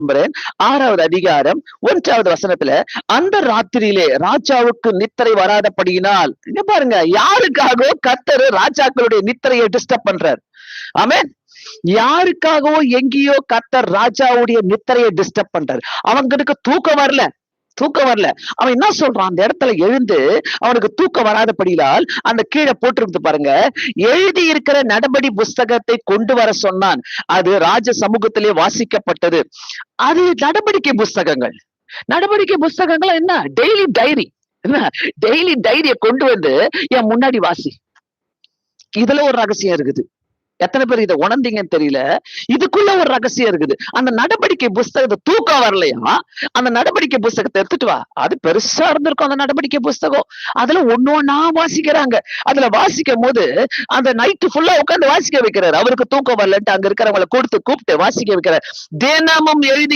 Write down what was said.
நம்புறேன். 6வது அதிகாரம் 1வது வசனத்துல, அந்த ராத்திரியிலே ராஜாவுக்கு நித்திரை வராதபடியினால், இங்க பாருங்க, யாருக்காகவோ கர்த்தர் ராஜாக்களுடைய நித்திரையை டிஸ்டர்ப் பண்றார். ஆமென். யாருக்காகவோ எங்கேயோ கர்த்தர் ராஜாவுடைய நித்திரையை டிஸ்டர்ப் பண்றார். அவங்களுக்கு தூக்கம் வரல. அவன் என்ன சொல்றான்? அந்த இடத்துல எழுந்து, அவனுக்கு தூக்கம் வராதபடியால் அந்த கீழே போட்டிருக்கு பாருங்க, எழுதி இருக்கிற நடபடி புஸ்தகத்தை கொண்டு வர சொன்னான். அது ராஜ சமூகத்திலே வாசிக்கப்பட்டது. அது நடவடிக்கை புஸ்தகங்கள். என்ன? Daily diary. என்ன? டெய்லி டைரிய கொண்டு வந்து என் முன்னாடி வாசி. இதுல ஒரு ரகசியம் இருக்குது. எத்தனை பேர் இதை உணர்ந்தீங்கன்னு தெரியல. இதுக்குள்ள ஒரு ரகசியம் இருக்குது. அந்த நடவடிக்கை புஸ்தகத்தை, தூக்கம் வரலையா, அந்த நடவடிக்கை புஸ்தகத்தை எடுத்துட்டு வா. அது பெருசா இருந்திருக்கும் அந்த நடவடிக்கை புஸ்தகம். அதுல ஒண்ணு வாசிக்கிறாங்க. அதுல வாசிக்கும் போது அந்த நைட்டு ஃபுல்லா உட்காந்து வாசிக்க வைக்கிறாரு. அவருக்கு தூக்கம் வரலன்ட்டு அங்க இருக்கிறவங்களை கூப்பிட்டு வாசிக்க வைக்கிறார். தினமும் எழுதி